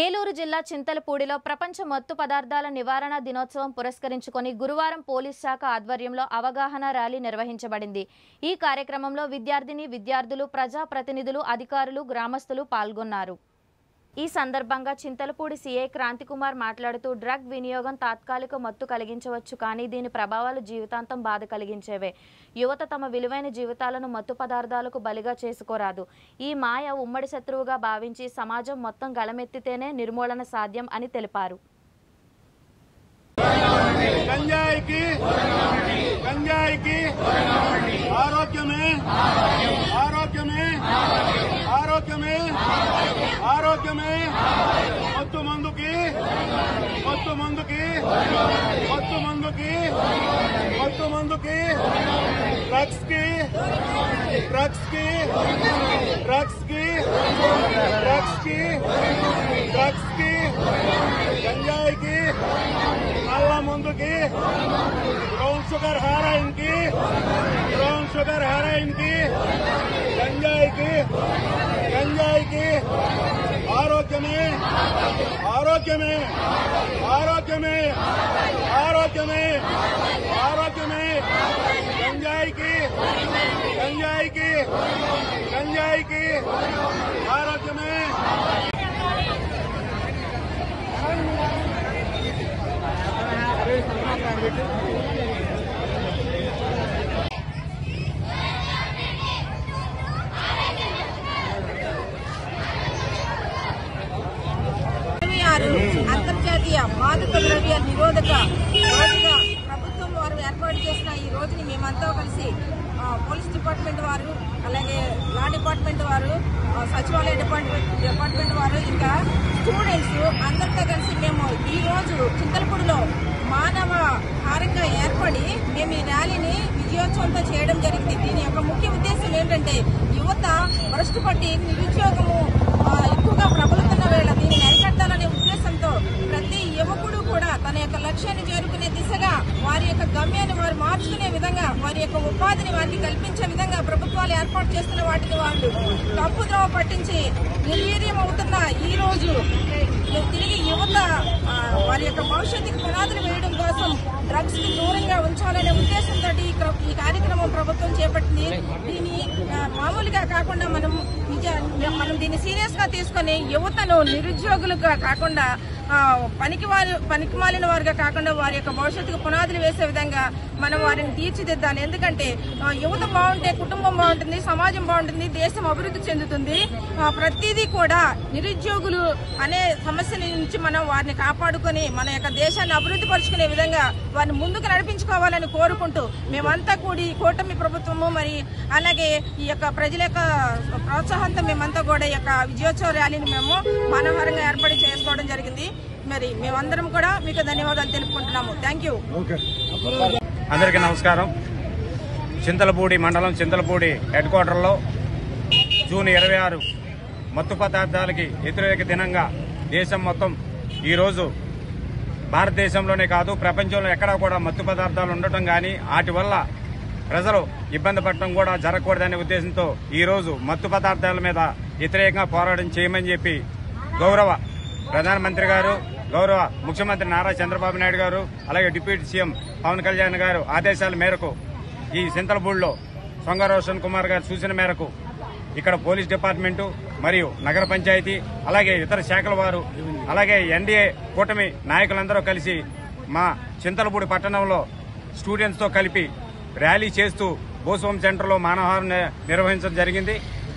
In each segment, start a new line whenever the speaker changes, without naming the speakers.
ఏలూరు జిల్లా చింతలపూడిలో ప్రపంచ మత్తు పదార్థాల నివారణ దినోత్సవం పురస్కరించుకొని గురువారం పోలీస్ శాఖ ఆధ్వర్యంలో అవగాహన ర్యాలీ నిర్వహించబడింది। ఈ కార్యక్రమంలో విద్యార్థులు, ప్రజా ప్రతినిధులు, అధికారులు, గ్రామస్తులు పాల్గొన్నారు। ఈ సందర్భంగా చింతలపూడి సీఐ క్రాంతికుమార్ మాట్లాడుతూ డ్రగ్ వినియోగం తాత్కాలిక మత్తు కలిగించవచ్చు కానీ దీని ప్రభావాలు జీవితాంతం బాధ కలిగించేవే। యువత తమ విలువైన జీవితాలను మత్తు పదార్థాలకు బలిగా చేసుకోరాదు। ఈ మాయ ఉమ్మడి శత్రువుగా భావించి సమాజం మొత్తం గళమెత్తితేనే నిర్మూలన సాధ్యం అని తెలిపారు।
అంతర్జాతీయ మాదక ద్రవ్య నిరోధక రోజుగా ప్రభుత్వం వారు ఏర్పాటు చేసిన ఈ రోజుని మేమంతా కలిసి పోలీస్ డిపార్ట్మెంట్ వారు, అలాగే లా డిపార్ట్మెంట్ వారు, సచివాలయ డిపార్ట్మెంట్ వారు, ఇంకా స్టూడెంట్స్ అందరితో కలిసి మేము ఈ రోజు చింతలపూడిలో మానవ హారంగా ఏర్పడి మేము ఈ ర్యాలీని విజయోత్సవంతో చేయడం జరిగింది। దీని యొక్క ముఖ్య ఉద్దేశం ఏంటంటే యువత భ్రష్టు పట్టి నిరుద్యోగము ఎక్కువగా ప్రబలుతున్న వేళ దీన్ని అరికట్టాలనే ఉద్దేశంతో ప్రతి యువకుడు కూడా తన యొక్క లక్ష్యాన్ని చేరుకునే దిశగా వారి యొక్క గమ్యాన్ని వారు మార్చుకునే విధంగా వారి యొక్క ఉపాధిని వారికి కల్పించే విధంగా ప్రభుత్వాలు ఏర్పాటు చేస్తున్న వాటిని వాళ్ళు తప్పుద్రోవ పట్టించి నిర్వీర్యం అవుతున్న ఈ రోజు తిరిగి యువత వారి యొక్క భవిష్యత్తుకి పునాదులు వేయడం కోసం డ్రగ్స్ కి దూరంగా ఉంచాలనే ఉద్దేశంతో ఈ కార్యక్రమం ప్రభుత్వం చేపట్టింది। దీన్ని మామూలుగా కాకుండా మనం దీన్ని సీరియస్ గా తీసుకుని యువతను నిరుద్యోగులుగా కాకుండా పనికిమాలిన వారుగా కాకుండా వారి యొక్క భవిష్యత్తుకు పునాదులు వేసే విధంగా మనం వారిని తీర్చిదిద్దాలి। ఎందుకంటే యువత బాగుంటే కుటుంబం బాగుంటుంది, సమాజం బాగుంటుంది, దేశం అభివృద్ధి చెందుతుంది। ప్రతిదీ కూడా నిరుద్యోగులు అనే సమస్య నుంచి మనం వారిని కాపాడుకొని మన యొక్క దేశాన్ని అభివృద్ధి పరుచుకునే విధంగా వారిని ముందుకు నడిపించుకోవాలని కోరుకుంటూ మేమంతా కూడి కూటమి ప్రభుత్వము మరి అలాగే ఈ యొక్క ప్రజల యొక్క ప్రోత్సాహంతో మేమంతా కూడా ఈ యొక్క విజయోత్సవ ర్యాలీని మేము మనోహరంగా ఏర్పాటు చేసుకోవడం జరిగింది। మరి మేమందరం కూడా మీకు ధన్యవాదాలు తెలుపుకుంటున్నాము। Thank you.
అందరికీ నమస్కారం। చింతలపూడి మండలం చింతలపూడి హెడ్ క్వార్టర్లో జూన్ 26 మత్తు పదార్థాలకి వ్యతిరేక దినంగా దేశం మొత్తం ఈరోజు భారతదేశంలోనే కాదు ప్రపంచంలో ఎక్కడా కూడా మత్తు పదార్థాలు ఉండటం కానీ వాటి వల్ల ప్రజలు ఇబ్బంది పడటం కూడా జరగకూడదనే ఉద్దేశంతో ఈరోజు మత్తు పదార్థాల మీద వ్యతిరేకంగా పోరాటం చేయమని చెప్పి గౌరవ ప్రధానమంత్రి గారు, గౌరవ ముఖ్యమంత్రి నారా చంద్రబాబు నాయుడు గారు, అలాగే డిప్యూటీ సీఎం పవన్ కళ్యాణ్ గారు ఆదేశాల మేరకు ఈ చింతలపూడిలో సొంగ రోషన్ కుమార్ గారి సూచన మేరకు ఇక్కడ పోలీస్ డిపార్ట్మెంటు మరియు నగర పంచాయతీ అలాగే ఇతర శాఖల వారు అలాగే ఎన్డీఏ కూటమి నాయకులందరూ కలిసి మా చింతలపూడి పట్టణంలో స్టూడెంట్స్ తో కలిపి ర్యాలీ చేస్తూ బోస్వం సెంటర్లో మానవహారం నిర్వహించడం జరిగింది।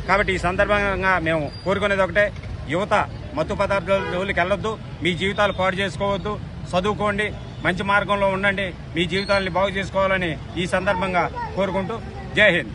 కాబట్టి ఈ సందర్భంగా మేము కోరుకునేది ఒకటే, యువత మత్తు పదార్థాల జోలికి వెళ్లొద్దు, మీ జీవితాలు పాడు చేసుకోవద్దు, చదువుకోండి, మంచి మార్గంలో ఉండండి, మీ జీవితాలని బాగు చేసుకోవాలని ఈ సందర్భంగా కోరుకుంటూ జై హింద్।